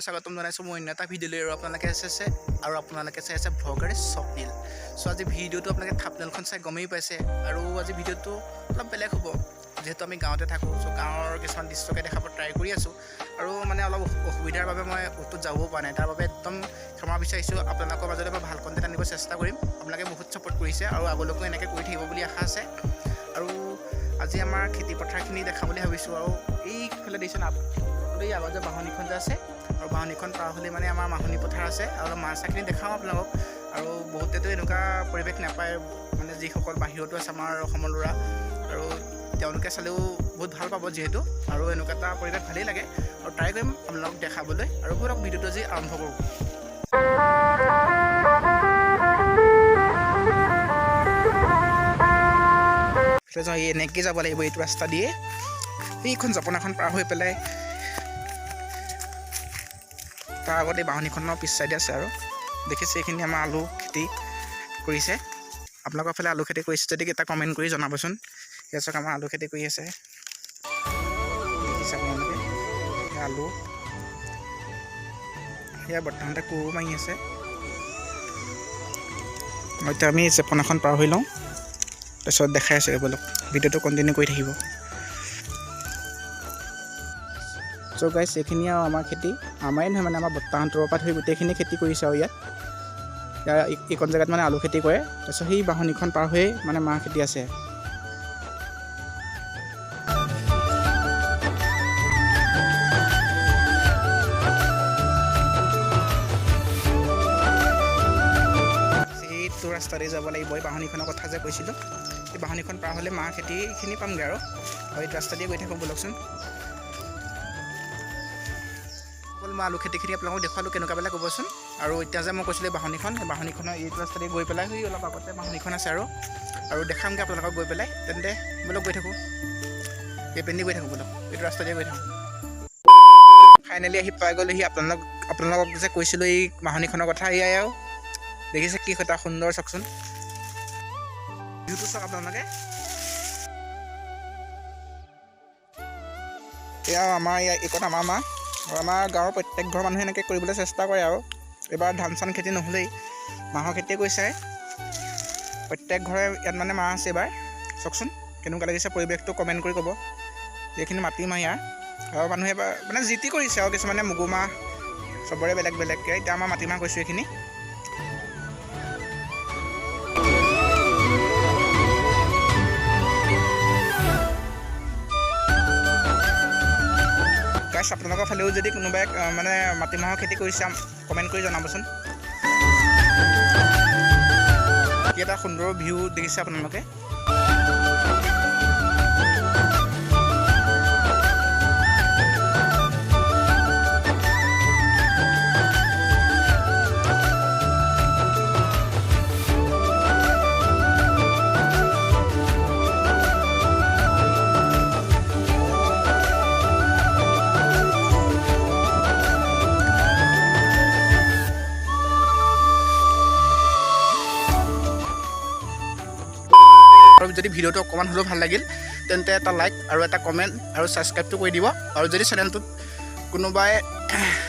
স্বাগতম জনাইছোঁ মই অন্য এটা ভিডিঅ' লৈ আপোনালোকে চাই আছে ভ্লগাৰ স্বপ্নিল। চ' আজি ভিডিঅ'টো আপোনালোকে থাম্বনেইলখন চাই গমেই পাইছে আৰু আজি ভিডিঅ'টো অলপ বেলেগ হ'ব যিহেতু আমি গাঁৱতে থাকোঁ। চ' গাঁৱৰ কিছুমান দৃশ্যকে দেখাব ট্ৰাই কৰি আছোঁ আৰু মানে অলপ অসুবিধাৰ বাবে মই অ'টোত যাবও পৰা নাই, তাৰ বাবে একদম ক্ষমা বিচাৰিছোঁ। আপোনালোকৰ মাজতে মই ভাল কণ্টেণ্ট আনিব চেষ্টা কৰিম। আপোনালোকে বহুত ছাপোৰ্ট কৰিছে আৰু আগলৈকো এনেকৈ কৰি থাকিব বুলি আশা আছে। আৰু আজি আমাৰ খেতি পথাৰখিনি দেখাম বুলি ভাবিছোঁ। আৰু এইফালে দেখিছে না এই আগত যে বাহনীখন যে আছে আৰু বাহনীখন পাৰ হ'লে মানে আমাৰ মাহনী পথাৰ আছে আৰু মাছ চাখিনি দেখাওঁ আপোনালোকক। আৰু বহুতেতো এনেকুৱা পৰিৱেশ নাপায়, মানে যিসকল বাহিৰতো আছে আমাৰ অসমৰ ল'ৰা, আৰু তেওঁলোকে চালেও বহুত ভাল পাব যিহেতু, আৰু এনেকুৱা এটা পৰিৱেশ ভালেই লাগে আৰু ট্ৰাই কৰিম আপোনালোকক দেখাবলৈ। আৰু ব'লক ভিডিঅ'টো আজি আৰম্ভ কৰোঁ। এনেকৈ যাব লাগিব এইটো ৰাস্তা দিয়ে, এইখন জপনাখন পাৰ হৈ পেলাই তাৰ আগতে বাহনীখনৰ পিছ চাইডে আছে। আৰু দেখিছে এইখিনি আমাৰ আলু খেতি কৰিছে। আপোনালোকৰ ফালে আলু খেতি কৰিছে যদি এটা কমেণ্ট কৰি জনাবচোন। এয়া চাওক আমাৰ আলু খেতি কৰি আছে, দেখিছে আপোনালোকে আলু। সেয়া বৰ্তমানতে কোৰো মাৰি আছে। এতিয়া আমি জপনাখন পাৰ হৈ লওঁ, তাৰপিছত দেখাই আছোঁ। ব'লক ভিডিঅ'টো কণ্টিনিউ কৰি থাকিব। চ' গাইছ, এইখিনি আৰু আমাৰ খেতি, আমাৰে নহয় মানে আমাৰ বৰ্তাহঁতৰ পৰা ধৰি গোটেইখিনি খেতি কৰিছে। আৰু ইয়াত এইকণ জেগাত মানে আলু খেতি কৰে। তাৰপিছত সেই বাহনীখন পাৰ হৈয়ে মানে মাহ খেতি আছে। সেইটো ৰাস্তাতে যাব লাগিব। এই বাহনীখনৰ কথা যে কৈছিলোঁ, এই বাহনীখন পাৰ হ'লে মাহ খেতিখিনি পামগৈ। আৰু এইটো ৰাস্তা দিয়ে গৈ থাকোঁ ব'লকচোন। মই আলু খেতিখিনি আপোনালোকক দেখুৱালোঁ কেনেকুৱা বেলেগ ক'বচোন। আৰু এতিয়া যে মই কৈছিলোঁ বাহনীখনৰ এইটো ৰাস্তাতে গৈ পেলাই সেই অলপ আগতে বাহনীখন আছে আৰু দেখামগৈ আপোনালোকক গৈ পেলাই। তেন্তে ব'লক গৈ থাকোঁ, এইপিনেদি গৈ থাকোঁ ব'লক, এইটো ৰাস্তাতে গৈ থাকোঁ। ফাইনেলি আহি পাই গ'লোহি। আপোনালোকক যে কৈছিলোঁ এই বাহনীখনৰ কথা, এয়াই আৰু দেখিছে কি এটা সুন্দৰ, চাওকচোন ভিউটো চাওক আপোনালোকে। এয়া আমাৰ এইকণ আমাৰ মাহ, আৰু আমাৰ গাঁৱৰ প্ৰত্যেক ঘৰ মানুহে এনেকৈ কৰিবলৈ চেষ্টা কৰে। আৰু এইবাৰ ধান চান খেতি নহ'লেই মাহৰ খেতিয়ে কৰিছে। প্ৰত্যেক ঘৰে ইয়াত মানে মাহ আছে এইবাৰ। চাওকচোন কেনেকুৱা লাগিছে পৰিৱেশটো, কমেণ্ট কৰি ক'ব। এইখিনি মাটিমাহ ইয়াৰ, আৰু মানুহে এবাৰ মানে যি টি কৰিছে। আৰু কিছুমানে মগু মাহ, চবৰে বেলেগ বেলেগকৈ। এতিয়া আমাৰ মাটিমাহ কৈছোঁ এইখিনি। গাইছ, আপোনালোকৰ ফালেও যদি কোনোবাই মানে মাটিমাহৰ খেতি কৰিছে কমেণ্ট কৰি জনাবচোন। কি এটা সুন্দৰ ভিউ দেখিছে আপোনালোকে। আৰু যদি ভিডিঅ'টো অকণমান হ'লেও ভাল লাগিল তেন্তে এটা লাইক আৰু এটা কমেণ্ট আৰু ছাবস্ক্ৰাইবটো কৰি দিব। আৰু যদি চেনেলটোত কোনোবাই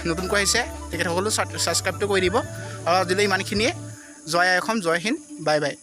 নতুনকৈ আহিছে তেখেতসকলেও ছাবস্ক্ৰাইবটো কৰি দিব। আৰু আজিলৈ ইমানখিনিয়ে। জয় আই অসম, জয় হিন্দ, বাই বাই।